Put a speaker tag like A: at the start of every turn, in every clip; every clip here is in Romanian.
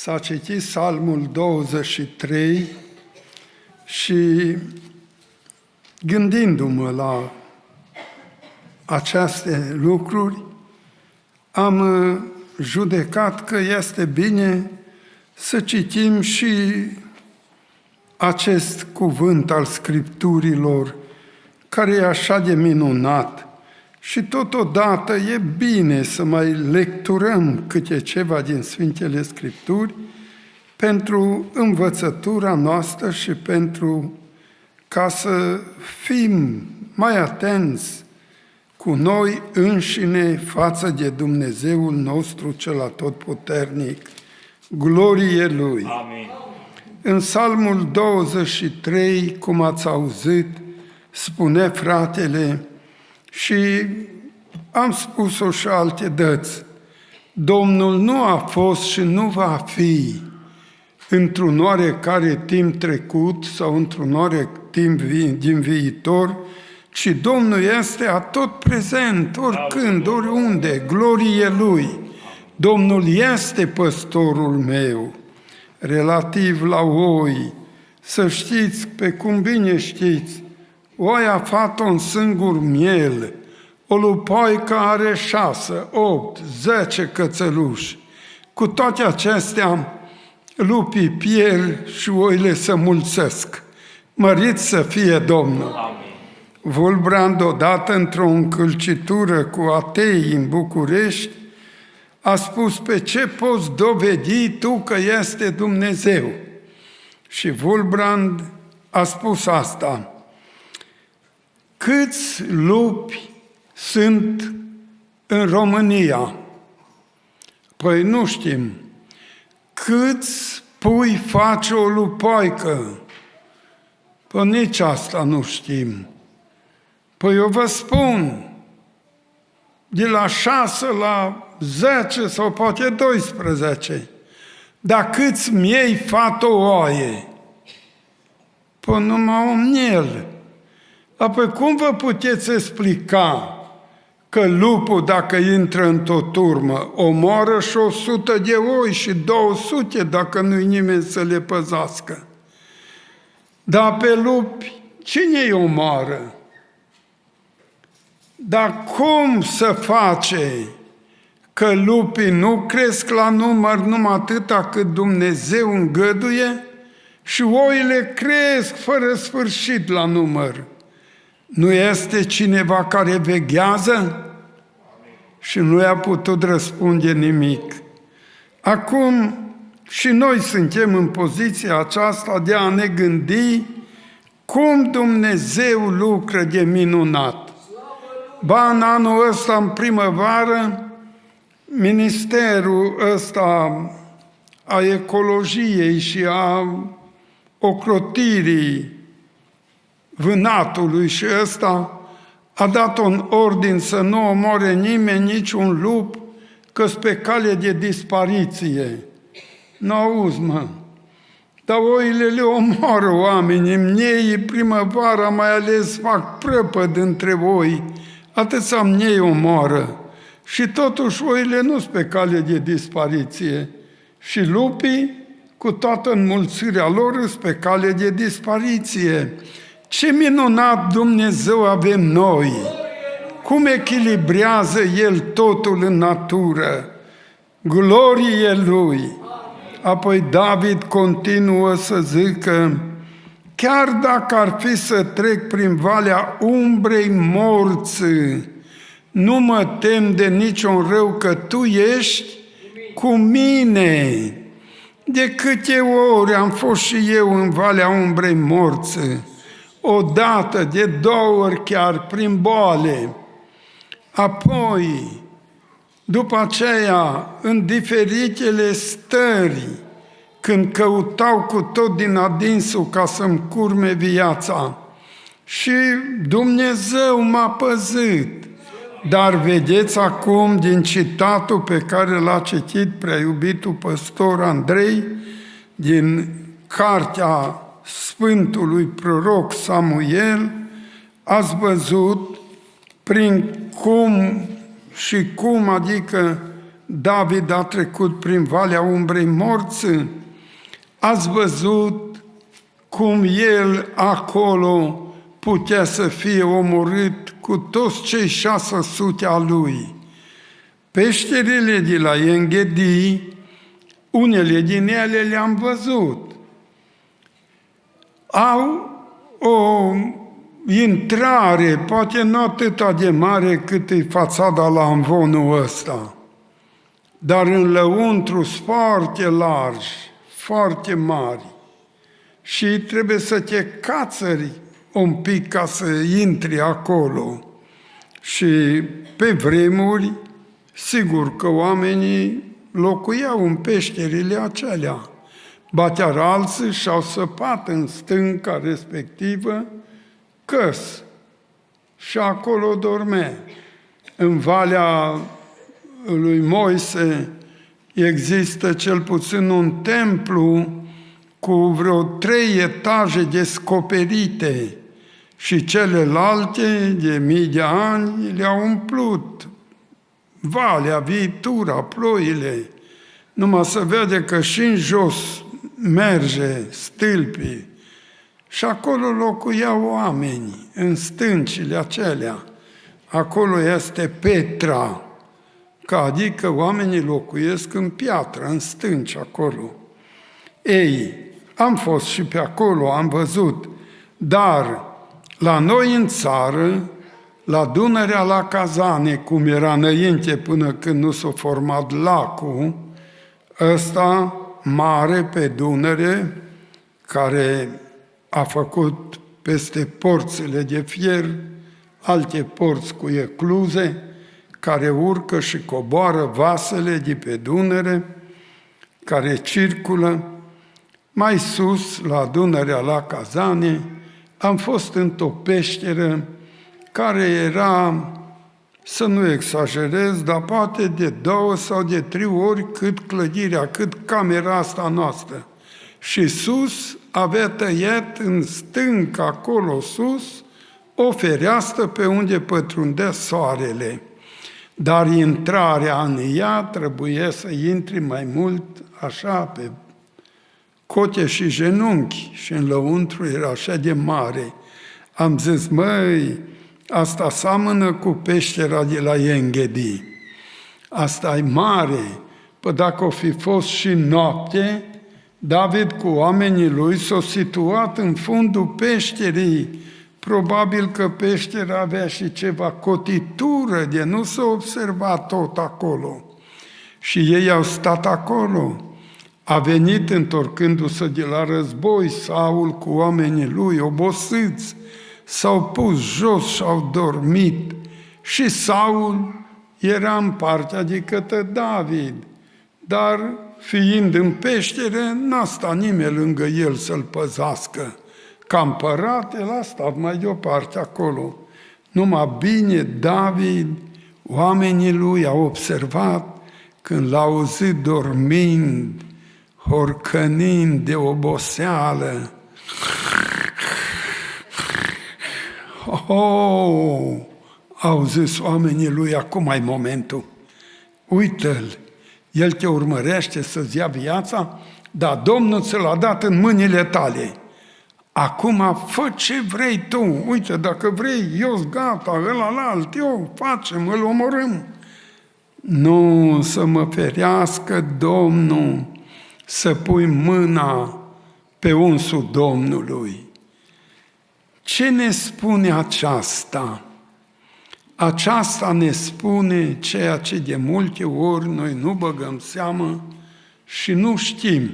A: S-a citit Psalmul 23 și gândindu-mă la aceste lucruri, am judecat că este bine să citim și acest cuvânt al Scripturilor, care e așa de minunat. Și totodată e bine să mai lecturăm câte ceva din Sfintele Scripturi pentru învățătura noastră și pentru ca să fim mai atenți cu noi înșine față de Dumnezeul nostru cel atotputernic. Glorie Lui!
B: Amin.
A: În Psalmul 23, cum ați auzit, spune fratele, și am spus-o și alte dăți, Domnul nu a fost și nu va fi într-un oarecare timp trecut sau într-un oarecare timp din viitor, ci Domnul este atot prezent, oricând, oriunde, glorie Lui. Domnul este păstorul meu. Relativ la oi, să știți, pe cum bine știți, oaia fată un singur miel, o lupoică are 6, 8, 10 cățăluși. Cu toate acestea, lupii pierd și oile se mulțesc. Mărit să fie Domnul!
B: Amin.
A: Wulfbrand, odată într-o încălcitură cu atei în București, a spus, pe ce poți dovedi tu că este Dumnezeu? Și Wulfbrand a spus asta, câți lupi sunt în România? Păi nu știm. Câți pui face o lupoică? Păi nici asta nu știm. Păi eu vă spun, de la 6 la 10 sau poate 12. Dar câți miei fată o oaie? Păi numai un miel. Apoi cum vă puteți explica că lupul, dacă intră într-o turmă, omoară și 100 de oi și 200 dacă nu-i nimeni să le păzească? Dar pe lupi, cine îi omoară? Dar cum să face că lupii nu cresc la număr numai atâta cât Dumnezeu îngăduie și oile cresc fără sfârșit la număr? Nu este cineva care veghează? Și nu i-a putut răspunde nimic. Acum și noi suntem în poziția aceasta de a ne gândi cum Dumnezeu lucră de minunat. Ba, în anul ăsta, în primăvară, ministerul ăsta a ecologiei și a ocrotirii vânatului și ăsta a dat un ordin să nu omoare nimeni niciun lup, că-s pe cale de dispariție. N-auzi, mă. Dar oile le omoară oamenii, mniei primăvara mai ales fac prăpăd între oi, atâția mniei omoară. Și totuși oile nu sunt pe cale de dispariție. Și lupii, cu toată înmulțirea lor, sunt pe cale de dispariție. Ce minunat Dumnezeu avem noi! Cum echilibrează El totul în natură! Glorie Lui! Apoi David continuă să zică, chiar dacă ar fi să trec prin valea umbrei morții, nu mă tem de niciun rău, că Tu ești cu mine. De câte ori am fost și eu în valea umbrei morții, odată, de 2 ori chiar, prin boale. Apoi, după aceea, în diferitele stări, când căutau cu tot din adinsul ca să-mi curme viața. Și Dumnezeu m-a păzit. Dar vedeți acum, din citatul pe care l-a citit prea iubitul păstor Andrei, din cartea Sfântului Proroc Samuel, ați văzut prin cum și cum, adică David a trecut prin valea umbrei morții, ați văzut cum el acolo putea să fie omorât cu toți cei 600 a lui. Peșterile de la Enghedi, unele din ele le-am văzut. Au o intrare, poate nu atât de mare cât e fațada la amvonul ăsta, dar în lăuntru foarte largi, foarte mari. Și trebuie să te cațări un pic ca să intri acolo. Și pe vremuri, sigur că oamenii locuiau în peșterile acelea. Ba-chiar alții și-au săpat în stânca respectivă căs și acolo dormea. În Valea lui Moise există cel puțin un templu cu vreo 3 etaje descoperite și celelalte de mii de ani le-au umplut. Valea, viitura, ploile, numai să vede că și în jos merge stâlpii. Și acolo locuiau oameni, în stâncile acelea. Acolo este Petra, adică oamenii locuiesc în piatră, în stânci acolo. Ei, am fost și pe acolo, am văzut, dar la noi în țară, la Dunărea la Cazane, cum era înainte până când nu s-a format lacul, ăsta mare pe Dunăre, care a făcut peste porțile de fier alte porți cu ecluze, care urcă și coboară vasele de pe Dunăre, care circulă. Mai sus, la Dunărea la Cazane, am fost într-o peșteră care era, să nu exagerez, dar poate de 2 sau de 3 ori cât clădirea, cât camera asta noastră. Și sus avea tăiat în stâncă, acolo sus, o fereastră pe unde pătrundea soarele. Dar intrarea în ea trebuie să intri mai mult așa pe cote și genunchi și în lăuntru era așa de mare. Am zis, măi, asta seamănă cu peștera de la Enghedi. Asta e mare. Păi dacă o fi fost și noapte, David cu oamenii lui s-au situat în fundul peșterii. Probabil că peștera avea și ceva cotitură, de nu s-a observat tot acolo. Și ei au stat acolo. A venit, întorcându-se de la război, Saul cu oamenii lui, obosiți, s-au pus jos și au dormit. Și Saul era în partea de către David, dar fiind în peștere, n-a stat nimeni lângă el să-l păzească. Ca împărat, el a stat mai deoparte acolo. Numai bine David, oamenii lui au observat când l-au auzit dormind, horcănind de oboseală. Oh, au zis oamenii lui, acum ai momentul. Uită-l, el te urmărește să-ți ia viața, dar Domnul ți l-a dat în mâinile tale. Acum fă ce vrei tu. Uite, dacă vrei, eu-s gata, ălalalt, eu facem, îl omorâm. Nu, să mă ferească Domnul să pui mâna pe unsul Domnului. Ce ne spune aceasta? Aceasta ne spune ceea ce de multe ori noi nu băgăm seamă și nu știm.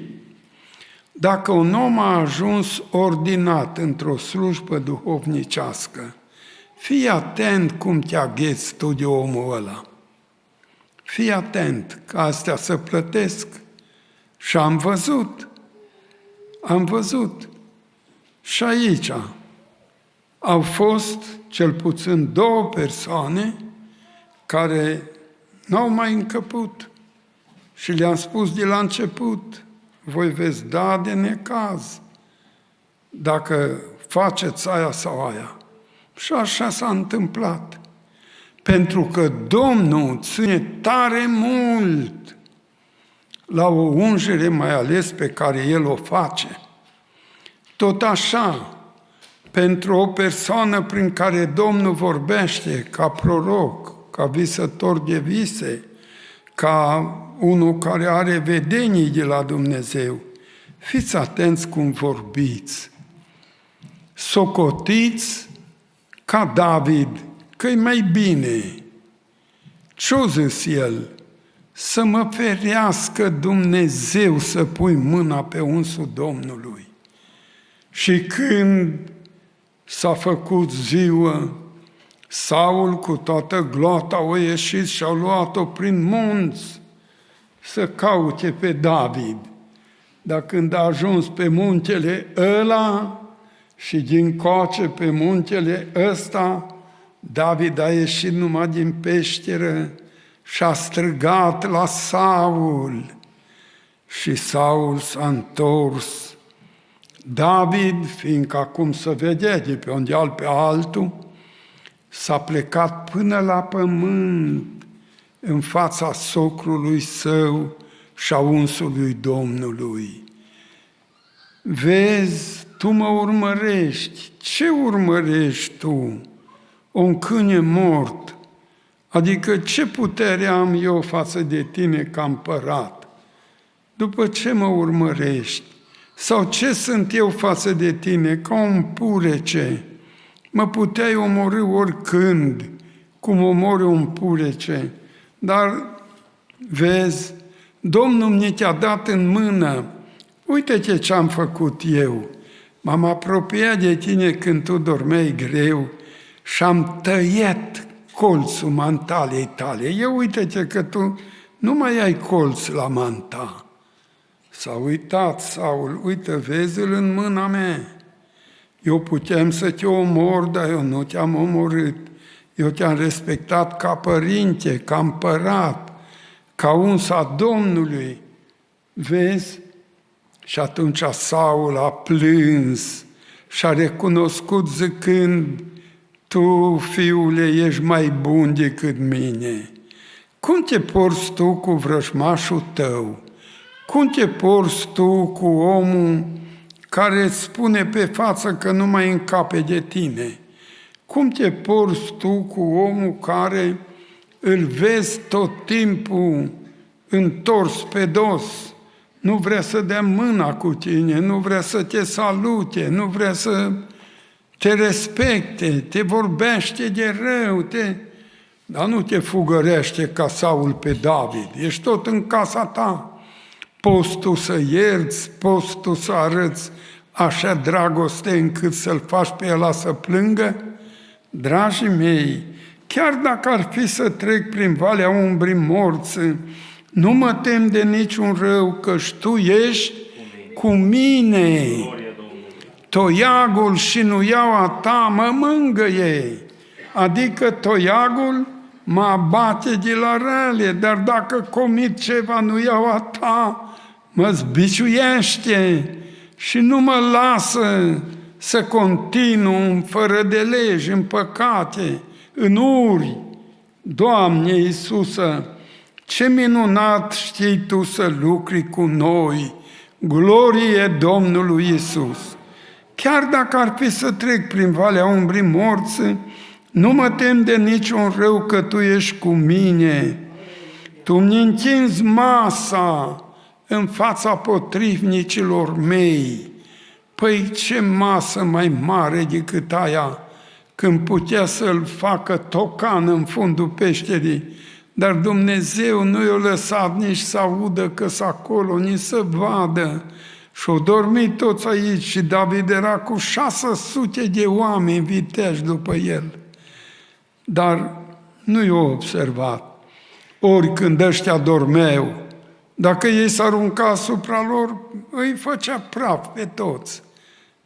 A: Dacă un om a ajuns ordinat într-o slujbă duhovnicească, fii atent cum te agheți tu de omul ăla. Fii atent că astea se plătesc. Și am văzut. Și aici au fost cel puțin 2 persoane care n-au mai încăput. Și le-am spus de la început, voi veți da de necaz dacă faceți aia sau aia. Și așa s-a întâmplat. pentru că Domnul ține tare mult la o ungere, mai ales pe care El o face. Tot așa, pentru o persoană prin care Domnul vorbește ca proroc, ca visător de vise, ca unul care are vedenii de la Dumnezeu, fiți atenți cum vorbiți. Socotiți ca David, că-i mai bine. Ce-o zis el? Să mă ferească Dumnezeu să pui mâna pe unsul Domnului. Și când s-a făcut ziua, Saul cu toată gloata au ieșit și au luat-o prin munți să caute pe David. Dar când a ajuns pe muntele ăla și din coace pe muntele ăsta, David a ieșit numai din peșteră și a strigat la Saul. Și Saul s-a întors. David, fiindcă acum se vedea de pe un deal pe altul, s-a plecat până la pământ în fața socrului său și a unsului Domnului. Vezi, tu mă urmărești. Ce urmărești tu? Un câine mort. Adică ce putere am eu față de tine ca împărat? După ce mă urmărești? Sau ce sunt eu față de tine? Ca un purece. Mă puteai omorî oricând, cum omori un purece. Dar, vezi, Domnul mi te-a dat în mână. Uite-te ce am făcut eu. M-am apropiat de tine când tu dormeai greu și am tăiat colțul mantalei tale. Eu uite-te că tu nu mai ai colț la manta. S-a uitat Saul, uite, vezi-l în mâna mea. Eu puteam să te omor, dar eu nu te-am omorât. Eu te-am respectat ca părinte, ca împărat, ca uns a Domnului. Vezi? Și atunci Saul a plâns și a recunoscut zicând, tu, fiule, ești mai bun decât mine. Cum te porți tu cu vrăjmașul tău? Cum te porți tu cu omul care îți spune pe față că nu mai încape de tine? Cum te porți tu cu omul care îl vezi tot timpul întors pe dos? Nu vrea să dea mâna cu tine, nu vrea să te salute, nu vrea să te respecte, te vorbește de rău, dar nu te fugărește ca Saul pe David. Ești tot în casa ta. Poți tu să ierți, poți tu să arăți așa dragoste încât să-l faci pe ăla să plângă? Dragii mei, chiar dacă ar fi să trec prin valea umbrii morții, nu mă tem de niciun rău, căci tu ești cu mine. Toiagul și nuiaua ta mă mângâie, adică toiagul mă abate de la rele, dar dacă comit ceva, nuiaua ta mă zbiciuiește și nu mă lasă să continu fără de legi, în păcate, în uri. Doamne Iisuse, ce minunat știi Tu să lucri cu noi! Glorie Domnului Iisus! Chiar dacă ar fi să trec prin valea umbrii morții, nu mă tem de niciun rău, că Tu ești cu mine. Tu mi întinzi masa în fața potrivnicilor mei. Păi ce masă mai mare decât aia când putea să-l facă tocan în fundul peșterii, dar Dumnezeu nu i-a lăsat nici să audă că-s acolo, nici să vadă. Și-au dormit toți aici și David era cu 600 de oameni viteji după el. Dar nu i-a observat. Ori când ăștia dormeau, dacă ei s-arunca asupra lor, îi făcea praf pe toți.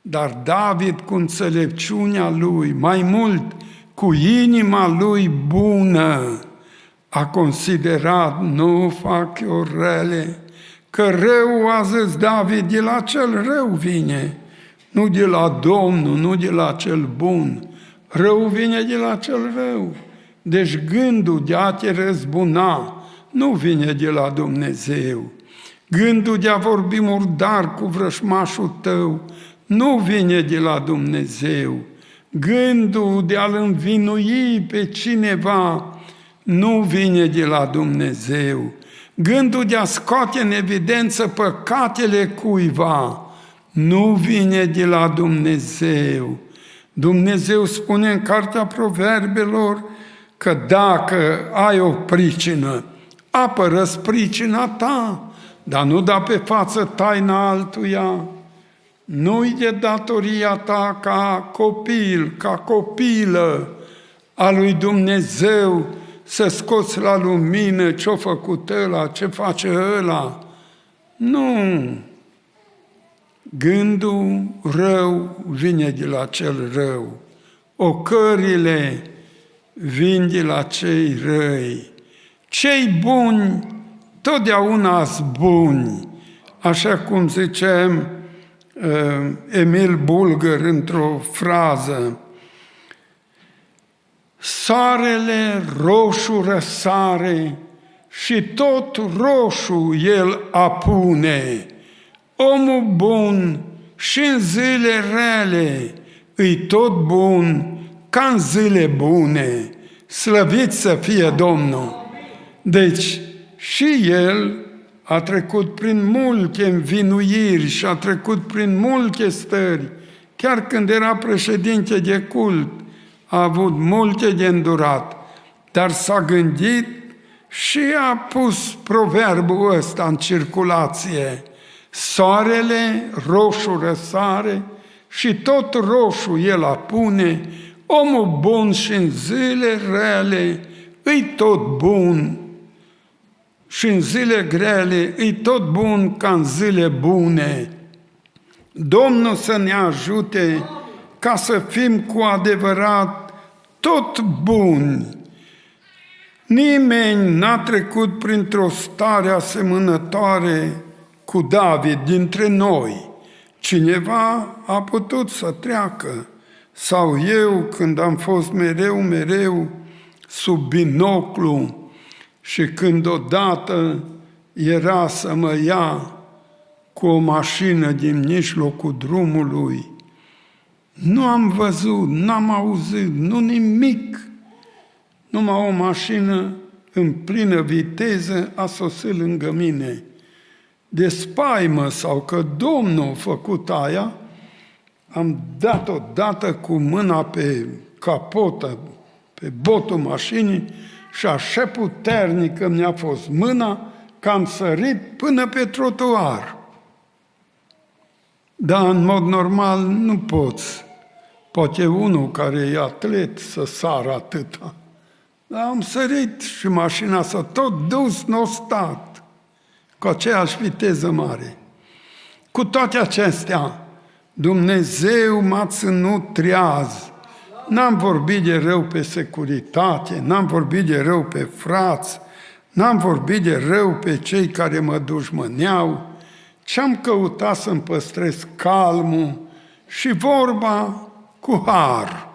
A: Dar David, cu înțelepciunea lui, mai mult cu inima lui bună, a considerat, nu fac eu rele, că rău, a zis David, de la cel rău vine, nu de la Domnul, nu de la cel bun. Rău vine de la cel rău. Deci gândul de a te răzbuna nu vine de la Dumnezeu. Gândul de a vorbi murdar cu vrășmașul tău nu vine de la Dumnezeu. Gândul de a-l învinui pe cineva nu vine de la Dumnezeu. Gândul de a scoate în evidență păcatele cuiva nu vine de la Dumnezeu. Dumnezeu spune în Cartea Proverbelor că dacă ai o pricină, apără-ți pricina ta, dar nu da pe față taina altuia. Nu-i de datoria ta ca copil, ca copilă a lui Dumnezeu să scoți la lumină ce-a făcut ăla, ce face ăla. Nu! Gândul rău vine de la cel rău. Ocările vin de la cei răi. Cei buni totdeauna sunt buni. Așa cum zice Emil Bulgăr într-o frază, soarele roșu răsare și tot roșu el apune. Omul bun și în zile rele îi tot bun ca în zile bune. Slăvit să fie Domnul! Deci și el a trecut prin multe învinuiri și a trecut prin multe stări. Chiar când era președinte de cult, a avut multe de îndurat, dar s-a gândit și a pus proverbul ăsta în circulație. Soarele roșu răsare și tot roșu el apune, omul bun și în zile rele îi tot bun și în zile grele îi tot bun ca în zile bune. Domnul să ne ajute ca să fim cu adevărat tot buni. Nimeni n-a trecut printr-o stare asemănătoare cu David dintre noi. Cineva a putut să treacă, sau eu când am fost mereu sub binoclu și când odată era să mă ia cu o mașină din mijlocul drumului, nu am văzut, n-am auzit, nu nimic, numai o mașină în plină viteză a sosit lângă mine. De spaimă sau că Domnul a făcut aia, am dat odată cu mâna pe capotă, pe botul mașinii și așa puternică mi-a fost mâna că am sărit până pe trotuar. Dar în mod normal nu poți. Poate unul care e atlet să sară atâta. Dar am sărit și mașina s-a tot dus, n-a stat, cu aceeași viteză mare. Cu toate acestea, Dumnezeu m-a ținut treaz. N-am vorbit de rău pe securitate, n-am vorbit de rău pe frați, n-am vorbit de rău pe cei care mă dușmăneau, ce-am căutat să-mi păstrez calmul și vorba cu har.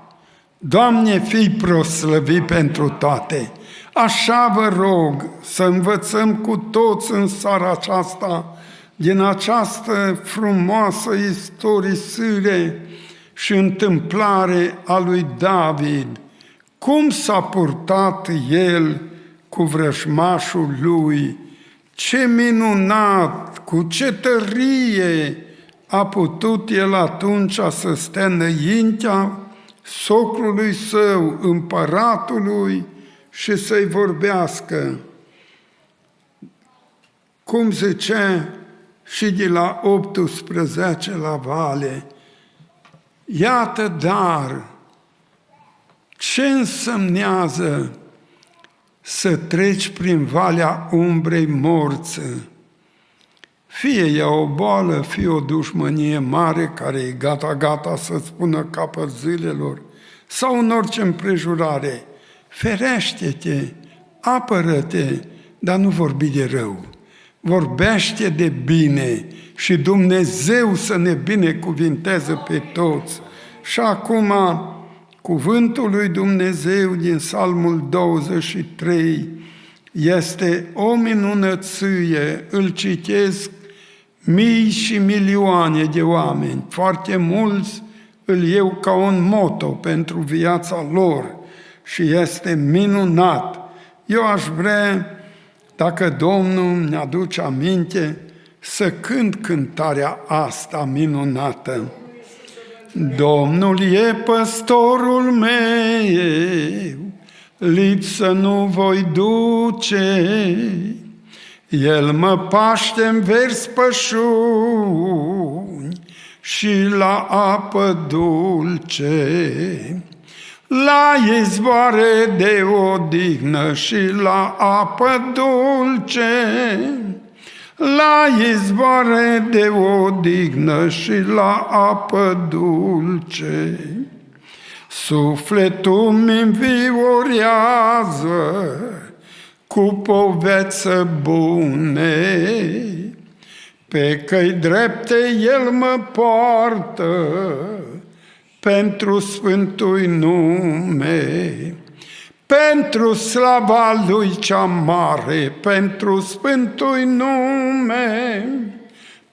A: Doamne, fii proslăvit pentru toate. Așa vă rog să învățăm cu toți în seara aceasta din această frumoasă istorisire și întâmplare a lui David, cum s-a purtat el cu vrăjmașul lui, ce minunat, cu ce tărie a putut el atunci să stea înaintea socrului său, împăratului, și să-i vorbească. Cum zice și de la 18 la vale, iată dar ce însemnează să treci prin valea umbrei morții. Fie ea o boală, fie o dușmănie mare care e gata să-ți pună capăt zilelor, sau în orice împrejurare, ferește-te, apără-te, dar nu vorbi de rău. Vorbește de bine și Dumnezeu să ne binecuvinteze pe toți. Și acum, Cuvântul lui Dumnezeu din Psalmul 23 este o minunăție, îl citesc mii și milioane de oameni, foarte mulți îl iau ca un motto pentru viața lor și este minunat. Eu aș vrea, dacă Domnul ne aduce aminte, să cânt cântarea asta minunată. Domnul e păstorul meu, lipsă nu voi duce, El mă paște în verzi pășuni și la apă dulce, la izvoare de odihnă și la apă dulce, la izvoare de odihnă și la apă dulce. Sufletul mi înviorează cu povețe bune, pe căi drepte El mă poartă pentru sfântul nume, pentru slava Lui cea mare, pentru sfântul nume,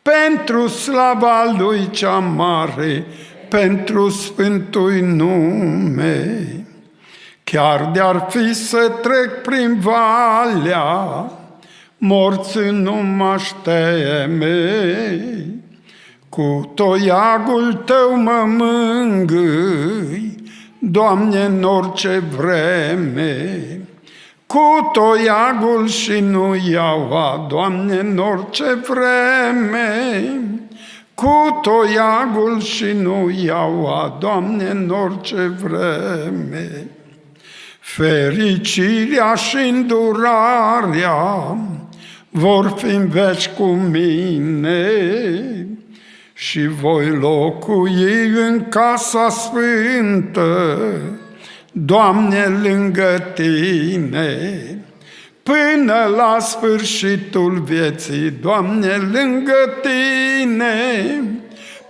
A: pentru slava Lui cea mare, pentru sfântul nume. Chiar de-ar fi să trec prin valea morții, nu m-aș teme, cu toiagul Tău mă mângâi, Doamne, în orice vreme. Cu toiagul și nu iaua, Doamne, în orice vreme. Cu toiagul și nu iaua, Doamne, în orice vreme. Fericirea și îndurarea vor fi în veci cu mine și voi locui în casa sfântă, Doamne, lângă Tine, până la sfârșitul vieții, Doamne, lângă Tine,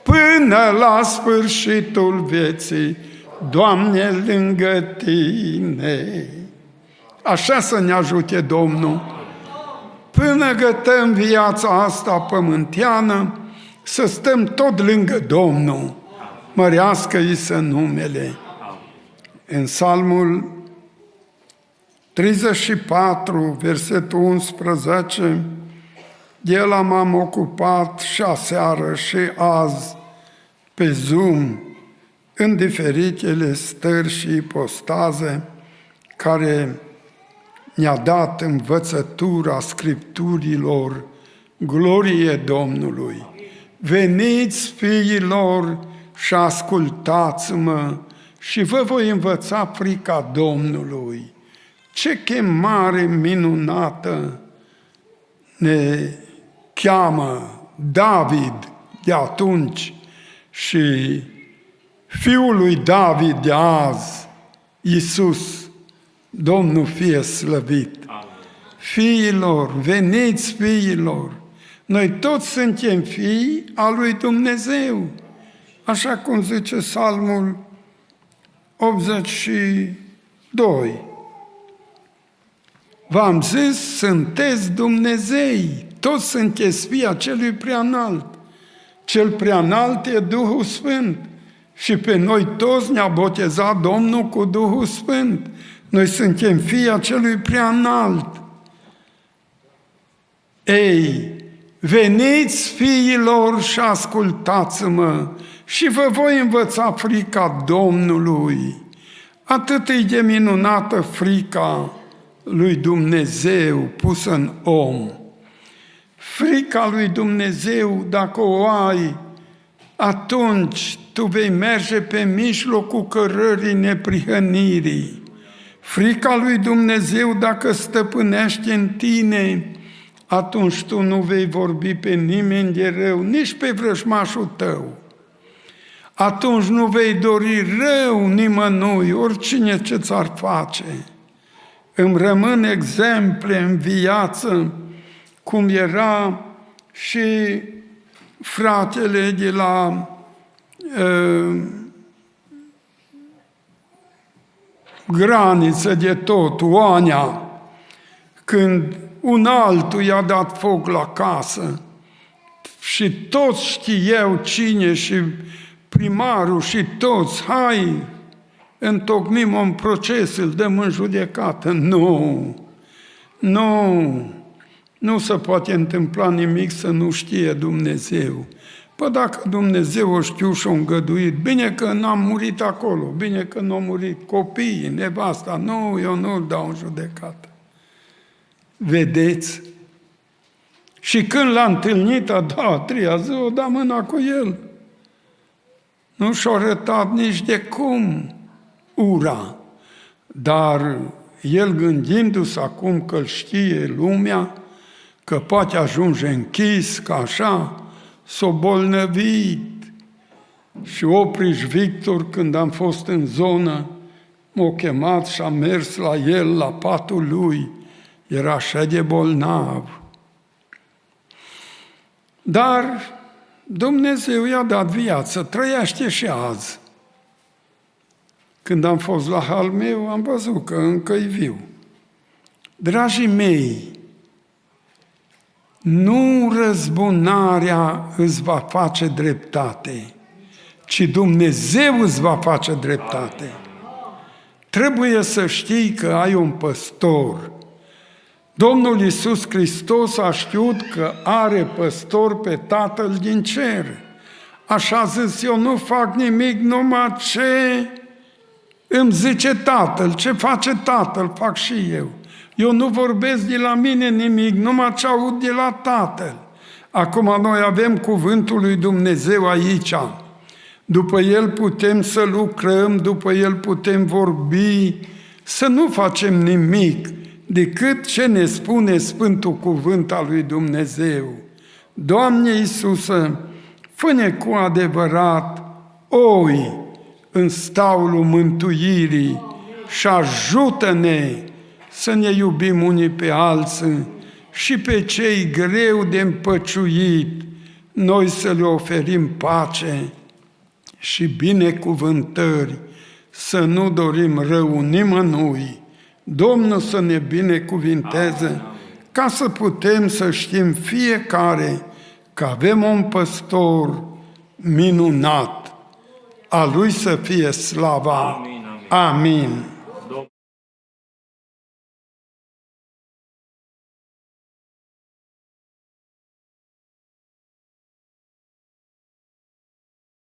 A: până la sfârșitul vieții, Doamne, lângă Tine. Așa să ne ajute Domnul, până gătăm viața asta pământeană, să stăm tot lângă Domnul, mărească-i să numele. În Psalmul 34, versetul 11, de el m-am ocupat și aseară și azi pe Zoom, în diferitele stări și ipostaze care ne-a dat învățătura Scripturilor, glorie Domnului. Veniți, fiilor, și ascultați-mă și vă voi învăța frica Domnului. Ce chemare minunată ne cheamă David de atunci și fiul lui David de azi, Iisus, Domnul fie slăvit. Fiilor, veniți, fiilor, noi toți suntem fii al lui Dumnezeu, așa cum zice Psalmul 82. V-am zis, sunteți Dumnezei, toți sunteți fii acelui preanalt. Cel preanalt e Duhul Sfânt și pe noi toți ne-a botezat Domnul cu Duhul Sfânt. Noi suntem fii acelui preanalt. Ei, veniți, fiilor, și ascultați-mă și vă voi învăța frica Domnului. Atât e de minunată frica lui Dumnezeu pusă în om. Frica lui Dumnezeu, dacă o ai, atunci tu vei merge pe mijlocul cărării neprihănirii. Frica lui Dumnezeu, dacă stăpânește în tine, atunci tu nu vei vorbi pe nimeni de rău, nici pe vrăjmașul tău. Atunci nu vei dori rău nimănui, oricine ce ți-ar face. Îmi rămân exemple în viață, cum era și fratele de la graniță de tot, Oanea, când un altul i-a dat foc la casă și toți știau cine și primarul și toți, hai, întocmim un proces, îl dăm în judecată. Nu se poate întâmpla nimic să nu știe Dumnezeu. Păi dacă Dumnezeu o știu și-o îngăduit, bine că n-am murit acolo, bine că n-au murit copiii, nevasta, nu, eu nu-l dau în judecată. Vedeți? Și când l-a întâlnit a treia zi, o da mâna cu el. Nu și-a arătat nici de cum ura, dar el gândindu-se acum că îl știe lumea, că poate ajunge închis, că așa, s-a bolnăvit. Și Opriș Victor, când am fost în zonă, m-a chemat și am mers la el, la patul lui. Era așa de bolnav. Dar Dumnezeu i-a dat viață, trăiește și azi. Când am fost la hal meu, am văzut că încă-i viu. Dragii mei, nu răzbunarea îți va face dreptate, ci Dumnezeu îți va face dreptate. Trebuie să știi că ai un păstor. Domnul Iisus Hristos a știut că are păstor pe Tatăl din cer. Așa zis, eu nu fac nimic numai ce îmi zice Tatăl, ce face Tatăl, fac și eu. Eu nu vorbesc de la mine nimic, numai ce aud de la Tatăl. Acum noi avem cuvântul lui Dumnezeu aici. După el putem să lucrăm, după el putem vorbi, să nu facem nimic decât ce ne spune Sfântul Cuvânt al lui Dumnezeu. Doamne Iisuse, fă-ne cu adevărat oi în staulul mântuirii și ajută-ne să ne iubim unii pe alții și pe cei greu de împăciuit, noi să le oferim pace și binecuvântări, să nu dorim rău nimănui. Domnul să ne binecuvinteze ca să putem să știm fiecare că avem un păstor minunat. A Lui să fie slava. Amin.